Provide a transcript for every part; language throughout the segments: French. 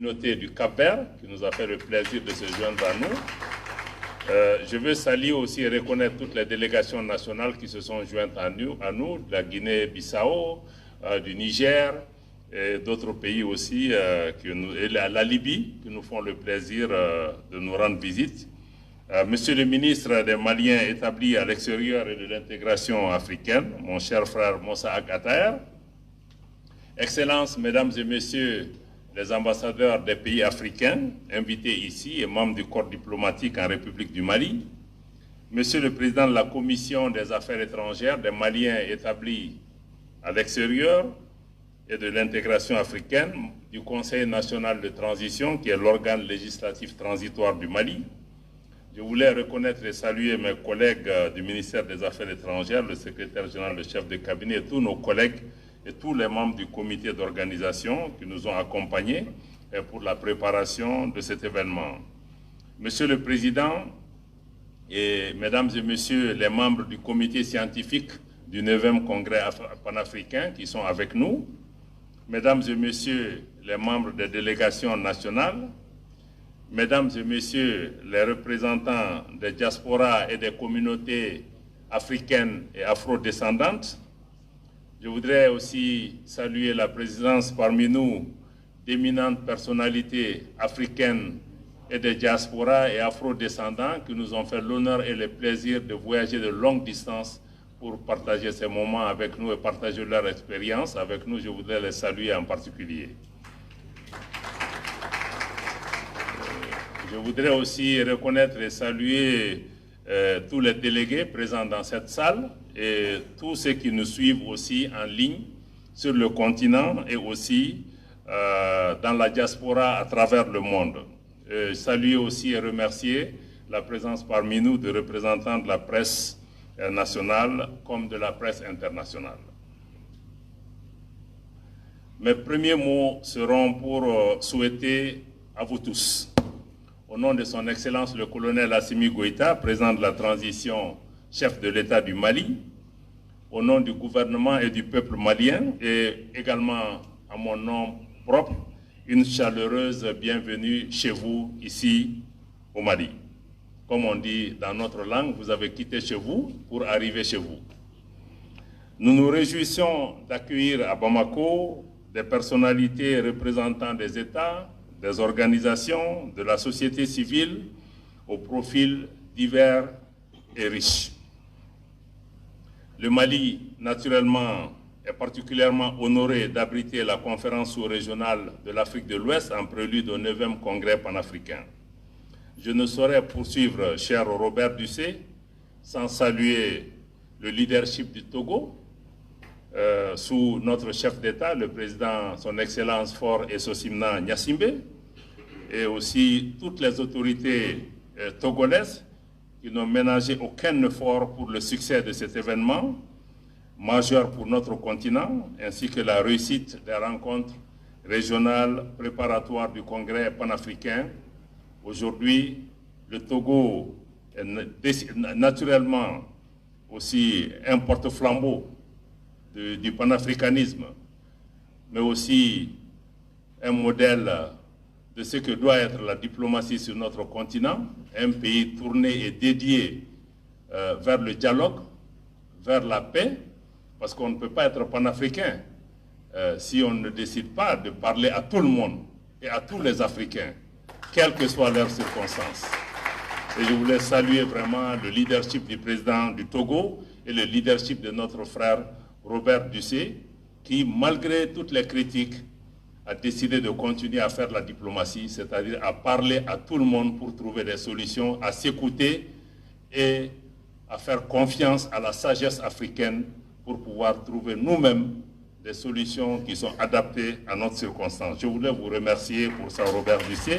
communauté du Cap-Vert qui nous a fait le plaisir de se joindre à nous. Je veux saluer aussi et reconnaître toutes les délégations nationales qui se sont jointes à nous de la Guinée-Bissau, du Niger et d'autres pays aussi, et la Libye, qui nous font le plaisir de nous rendre visite. Monsieur le ministre des Maliens établis à l'extérieur et de l'intégration africaine, mon cher frère Moussa Agater, Excellences, Mesdames et Messieurs les ambassadeurs des pays africains invités ici et membres du corps diplomatique en République du Mali, Monsieur le Président de la Commission des Affaires étrangères des Maliens établis à l'extérieur et de l'intégration africaine du Conseil national de transition, qui est l'organe législatif transitoire du Mali. Je voulais reconnaître et saluer mes collègues du ministère des Affaires étrangères, le secrétaire général, le chef de cabinet et tous nos collègues et tous les membres du comité d'organisation qui nous ont accompagnés pour la préparation de cet événement. Monsieur le Président et Mesdames et Messieurs les membres du comité scientifique du 9e congrès panafricain qui sont avec nous, Mesdames et Messieurs les membres des délégations nationales, Mesdames et Messieurs les représentants des diasporas et des communautés africaines et afro-descendantes, je voudrais aussi saluer la présence parmi nous d'éminentes personnalités africaines et des diasporas et afro-descendants qui nous ont fait l'honneur et le plaisir de voyager de longue distance pour partager ces moments avec nous et partager leur expérience avec nous. Je voudrais les saluer en particulier. Je voudrais aussi reconnaître et saluer tous les délégués présents dans cette salle et tous ceux qui nous suivent aussi en ligne sur le continent et aussi dans la diaspora à travers le monde. Saluer aussi et remercier la présence parmi nous de représentants de la presse nationale comme de la presse internationale. Mes premiers mots seront pour souhaiter à vous tous, au nom de son Excellence le colonel Assimi Goïta, président de la transition, chef de l'État du Mali, au nom du gouvernement et du peuple malien, et également à mon nom propre, une chaleureuse bienvenue chez vous, ici, au Mali. Comme on dit dans notre langue, vous avez quitté chez vous pour arriver chez vous. Nous nous réjouissons d'accueillir à Bamako des personnalités représentant des États, des organisations, de la société civile, aux profils divers et riches. Le Mali, naturellement, est particulièrement honoré d'abriter la conférence sous-régionale de l'Afrique de l'Ouest en prélude au 9e congrès panafricain. Je ne saurais poursuivre, cher Robert Dussé, sans saluer le leadership du Togo, sous notre chef d'État, le président, son Excellence Faure Essosimna Gnassingbé, et aussi toutes les autorités togolaises qui n'ont ménagé aucun effort pour le succès de cet événement majeur pour notre continent, ainsi que la réussite des rencontres régionales préparatoires du Congrès panafricain. Aujourd'hui, le Togo est naturellement aussi un porte-flambeau du panafricanisme, mais aussi un modèle de ce que doit être la diplomatie sur notre continent, un pays tourné et dédié vers le dialogue, vers la paix, parce qu'on ne peut pas être panafricain si on ne décide pas de parler à tout le monde et à tous les Africains, quelles que soient leurs circonstances. Et je voulais saluer vraiment le leadership du président du Togo et le leadership de notre frère Robert Dussé, qui, malgré toutes les critiques, a décidé de continuer à faire la diplomatie, c'est-à-dire à parler à tout le monde pour trouver des solutions, à s'écouter et à faire confiance à la sagesse africaine pour pouvoir trouver nous-mêmes des solutions qui sont adaptées à notre circonstance. Je voulais vous remercier pour ça, Robert Dussé.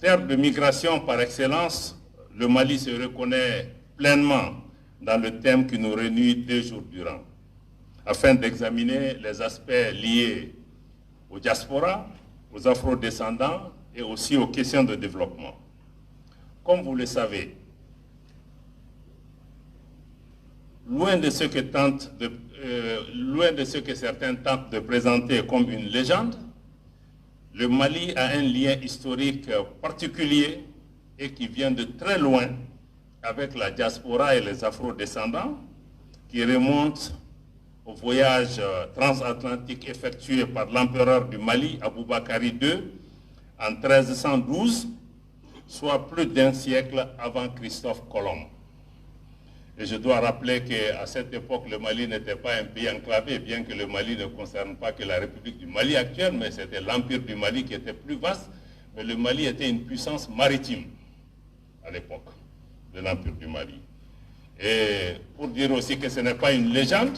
Terre de migration par excellence, le Mali se reconnaît pleinement dans le thème qui nous réunit 2 jours durant, afin d'examiner les aspects liés aux diasporas, aux afro-descendants et aussi aux questions de développement. Comme vous le savez, loin de ce que certains tentent de présenter comme une légende, le Mali a un lien historique particulier et qui vient de très loin avec la diaspora et les afro-descendants, qui remonte au voyage transatlantique effectué par l'empereur du Mali, Aboubakari II, en 1312, soit plus d'un siècle avant Christophe Colomb. Et je dois rappeler qu'à cette époque, le Mali n'était pas un pays enclavé, bien que le Mali ne concerne pas que la République du Mali actuelle, mais c'était l'Empire du Mali qui était plus vaste. Mais le Mali était une puissance maritime à l'époque de l'Empire du Mali. Et pour dire aussi que ce n'est pas une légende,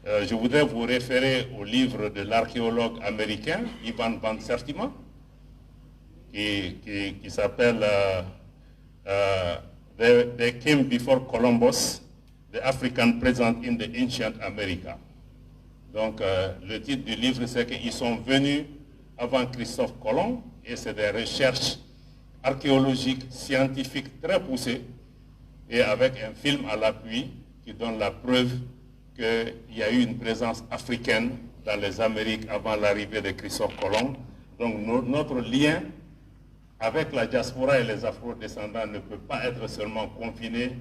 je voudrais vous référer au livre de l'archéologue américain Ivan Van Sertima, qui s'appelle They Came Before Columbus, The African Present in the Ancient America. Donc le titre du livre, c'est qu'ils sont venus avant Christophe Colomb, et c'est des recherches archéologiques, scientifiques très poussées, et avec un film à l'appui qui donne la preuve qu'il y a eu une présence africaine dans les Amériques avant l'arrivée de Christophe Colomb. Donc notre lien avec la diaspora et les afro-descendants ne peut pas être seulement confiné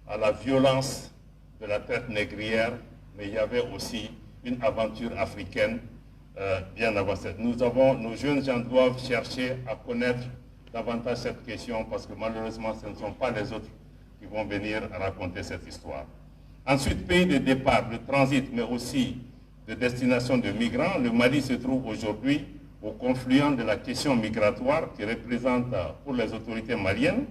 à la violence de la traite négrière, mais il y avait aussi une aventure africaine bien avancée. Nos jeunes gens doivent chercher à connaître davantage cette question parce que malheureusement ce ne sont pas les autres qui vont venir raconter cette histoire. Ensuite, pays de départ, de transit, mais aussi de destination de migrants, le Mali se trouve aujourd'hui au confluent de la question migratoire qui représente pour les autorités maliennes,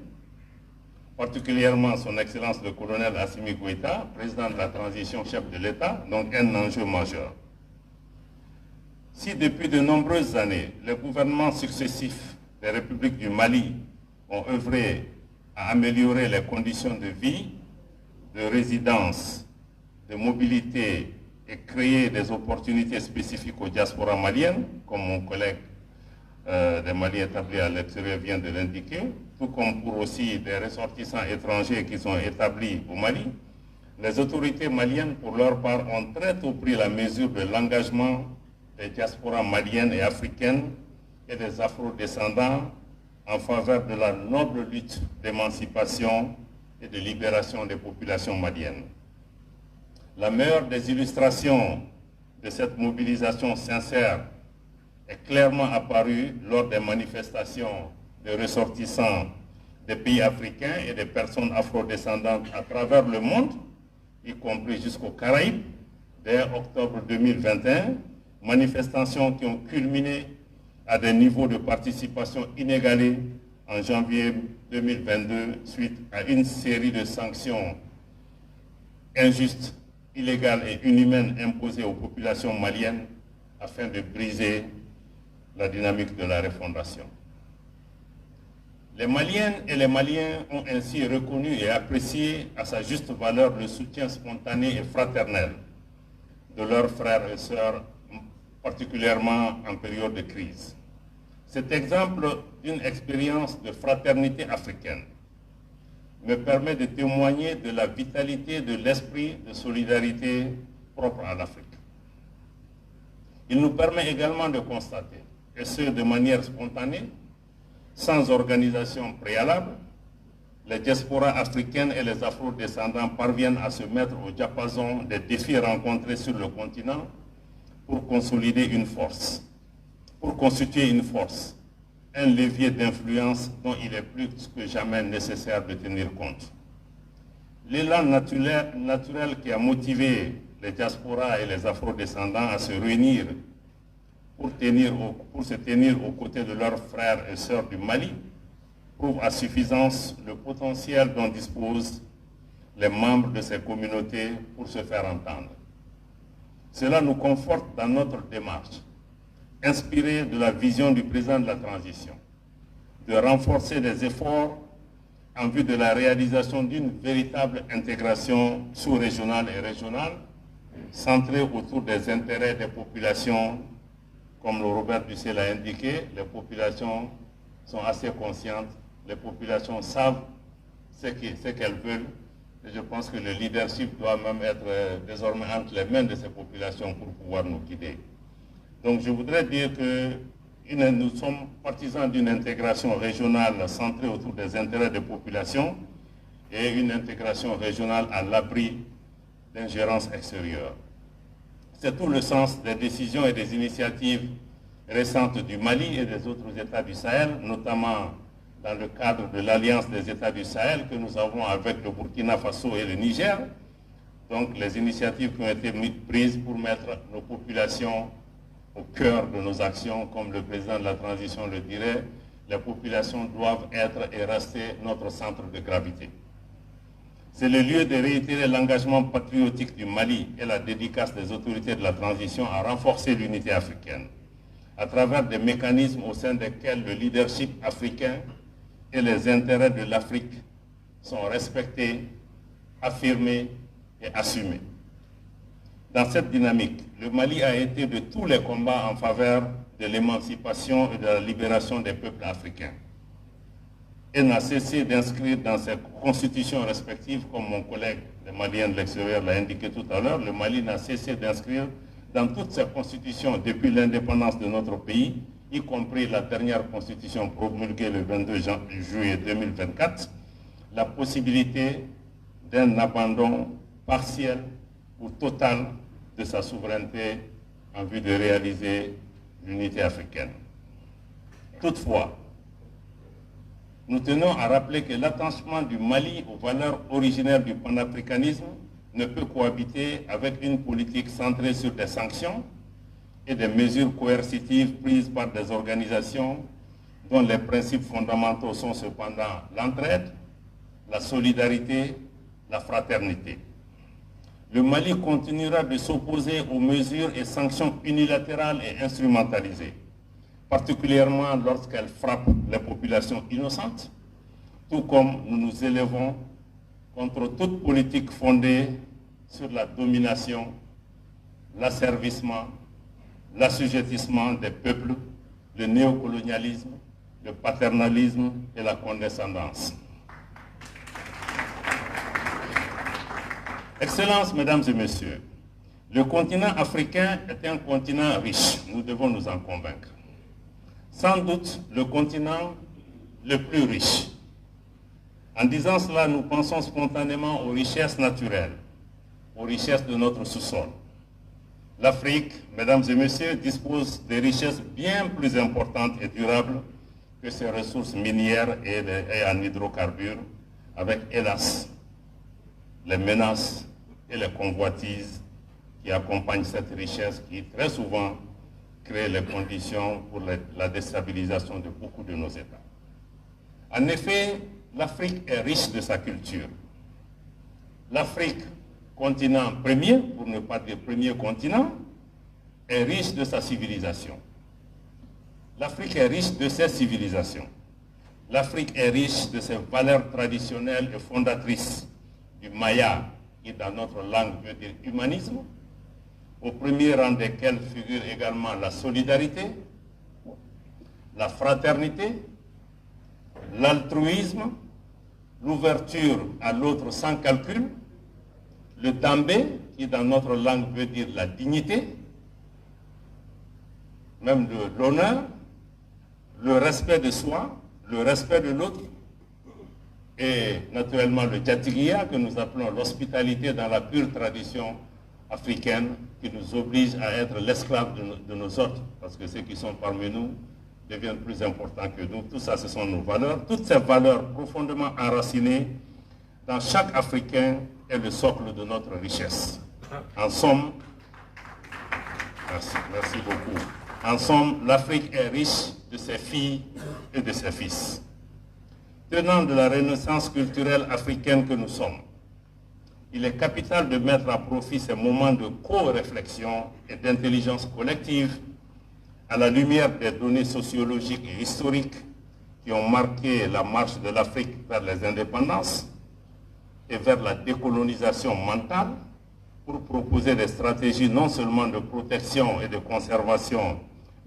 particulièrement son Excellence le colonel Assimi Goïta, président de la transition chef de l'État, donc un enjeu majeur. Si depuis de nombreuses années, les gouvernements successifs des républiques du Mali ont œuvré à améliorer les conditions de vie, de résidence, de mobilité et créer des opportunités spécifiques aux diasporas maliennes, comme mon collègue des Maliens établis à l'extérieur vient de l'indiquer, tout comme pour aussi des ressortissants étrangers qui sont établis au Mali, les autorités maliennes, pour leur part, ont très tôt pris la mesure de l'engagement des diasporas maliennes et africaines et des afro-descendants en faveur de la noble lutte d'émancipation et de libération des populations maliennes. La meilleure des illustrations de cette mobilisation sincère est clairement apparue lors des manifestations de ressortissants des pays africains et des personnes afrodescendantes à travers le monde, y compris jusqu'aux Caraïbes, dès octobre 2021, manifestations qui ont culminé à des niveaux de participation inégalés en janvier 2022 suite à une série de sanctions injustes, illégales et inhumaines imposées aux populations maliennes afin de briser la dynamique de la refondation. Les Maliennes et les Maliens ont ainsi reconnu et apprécié à sa juste valeur le soutien spontané et fraternel de leurs frères et sœurs, particulièrement en période de crise. Cet exemple d'une expérience de fraternité africaine me permet de témoigner de la vitalité de l'esprit de solidarité propre à l'Afrique. Il nous permet également de constater, et ce de manière spontanée, sans organisation préalable, les diasporas africaines et les afro-descendants parviennent à se mettre au diapason des défis rencontrés sur le continent pour consolider une force, pour constituer une force, un levier d'influence dont il est plus que jamais nécessaire de tenir compte. L'élan naturel qui a motivé les diasporas et les afro-descendants à se réunir pour se tenir aux côtés de leurs frères et sœurs du Mali prouve à suffisance le potentiel dont disposent les membres de ces communautés pour se faire entendre. Cela nous conforte dans notre démarche, inspirée de la vision du président de la transition, de renforcer les efforts en vue de la réalisation d'une véritable intégration sous-régionale et régionale, centrée autour des intérêts des populations. Comme le Robert Dussel l'a indiqué, les populations sont assez conscientes, les populations savent ce qu'elles veulent Et je pense que le leadership doit même être désormais entre les mains de ces populations pour pouvoir nous guider. Donc je voudrais dire que nous sommes partisans d'une intégration régionale centrée autour des intérêts des populations et une intégration régionale à l'abri d'ingérence extérieure. C'est tout le sens des décisions et des initiatives récentes du Mali et des autres États du Sahel, notamment dans le cadre de l'Alliance des États du Sahel que nous avons avec le Burkina Faso et le Niger. Donc les initiatives qui ont été prises pour mettre nos populations au cœur de nos actions, comme le président de la transition le dirait, les populations doivent être et rester notre centre de gravité. C'est le lieu de réitérer l'engagement patriotique du Mali et la dédicace des autorités de la transition à renforcer l'unité africaine, à travers des mécanismes au sein desquels le leadership africain et les intérêts de l'Afrique sont respectés, affirmés et assumés. Dans cette dynamique, le Mali a été de tous les combats en faveur de l'émancipation et de la libération des peuples africains et n'a cessé d'inscrire dans ses constitutions respectives, comme mon collègue le Malien de l'extérieur l'a indiqué tout à l'heure, le Mali n'a cessé d'inscrire dans toutes ses constitutions depuis l'indépendance de notre pays, y compris la dernière constitution promulguée le 22 juillet 2024, la possibilité d'un abandon partiel ou total de sa souveraineté en vue de réaliser l'unité africaine. Toutefois, nous tenons à rappeler que l'attachement du Mali aux valeurs originaires du panafricanisme ne peut cohabiter avec une politique centrée sur des sanctions et des mesures coercitives prises par des organisations dont les principes fondamentaux sont cependant l'entraide, la solidarité, la fraternité. Le Mali continuera de s'opposer aux mesures et sanctions unilatérales et instrumentalisées, particulièrement lorsqu'elles frappent les populations innocentes, tout comme nous nous élevons contre toute politique fondée sur la domination, l'asservissement, l'assujettissement des peuples, le néocolonialisme, le paternalisme et la condescendance. Excellences, mesdames et messieurs, le continent africain est un continent riche, nous devons nous en convaincre. Sans doute le continent le plus riche. En disant cela, nous pensons spontanément aux richesses naturelles, aux richesses de notre sous-sol. L'Afrique, mesdames et messieurs, dispose de richesses bien plus importantes et durables que ses ressources minières et en hydrocarbures, avec, hélas, les menaces et les convoitises qui accompagnent cette richesse qui, très souvent, crée les conditions pour la déstabilisation de beaucoup de nos États. En effet, l'Afrique est riche de sa culture. L'Afrique, continent premier, pour ne pas dire premier continent, est riche de sa civilisation. L'Afrique est riche de ses civilisations. L'Afrique est riche de ses valeurs traditionnelles et fondatrices, du maya, qui dans notre langue veut dire humanisme, au premier rang desquels figure également la solidarité, la fraternité, l'altruisme, l'ouverture à l'autre sans calcul, le dambé, qui dans notre langue veut dire la dignité, même l'honneur, le respect de soi, le respect de l'autre, et naturellement le djatiguia, que nous appelons l'hospitalité dans la pure tradition africaine, qui nous oblige à être l'esclave de nos autres, parce que ceux qui sont parmi nous deviennent plus importants que nous. Tout ça, ce sont nos valeurs. Toutes ces valeurs profondément enracinées dans chaque Africain est le socle de notre richesse. En somme, merci beaucoup. En somme, l'Afrique est riche de ses filles et de ses fils. Tenant de la renaissance culturelle africaine que nous sommes, il est capital de mettre à profit ces moments de co-réflexion et d'intelligence collective à la lumière des données sociologiques et historiques qui ont marqué la marche de l'Afrique vers les indépendances et vers la décolonisation mentale pour proposer des stratégies non seulement de protection et de conservation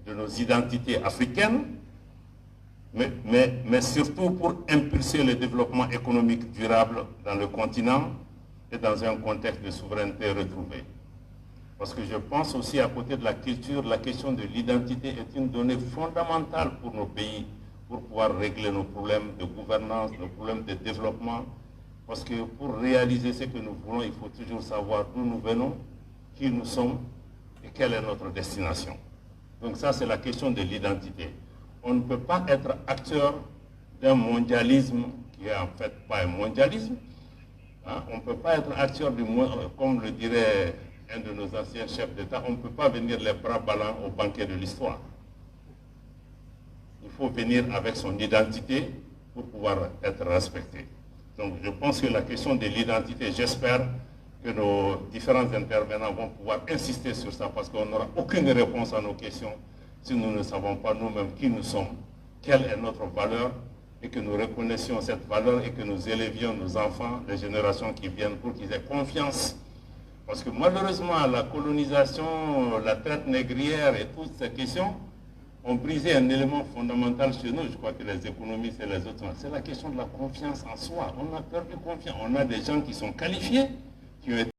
de nos identités africaines, mais surtout pour impulser le développement économique durable dans le continent et dans un contexte de souveraineté retrouvée. Parce que je pense aussi à côté de la culture, la question de l'identité est une donnée fondamentale pour nos pays, pour pouvoir régler nos problèmes de gouvernance, nos problèmes de développement. Parce que pour réaliser ce que nous voulons, il faut toujours savoir d'où nous venons, qui nous sommes et quelle est notre destination. Donc ça, c'est la question de l'identité. On ne peut pas être acteur d'un mondialisme qui est en fait pas un mondialisme. Hein? On ne peut pas être acteur du monde, comme le dirait un de nos anciens chefs d'État, on ne peut pas venir les bras ballants au banquet de l'histoire. Il faut venir avec son identité pour pouvoir être respecté. Donc je pense que la question de l'identité, j'espère que nos différents intervenants vont pouvoir insister sur ça parce qu'on n'aura aucune réponse à nos questions si nous ne savons pas nous-mêmes qui nous sommes, quelle est notre valeur et que nous reconnaissions cette valeur et que nous élevions nos enfants, les générations qui viennent pour qu'ils aient confiance. Parce que malheureusement, la colonisation, la traite négrière et toutes ces questions ont brisé un élément fondamental chez nous. Je crois que les économistes et les autres, c'est la question de la confiance en soi. On a perdu confiance. On a des gens qui sont qualifiés, qui ont été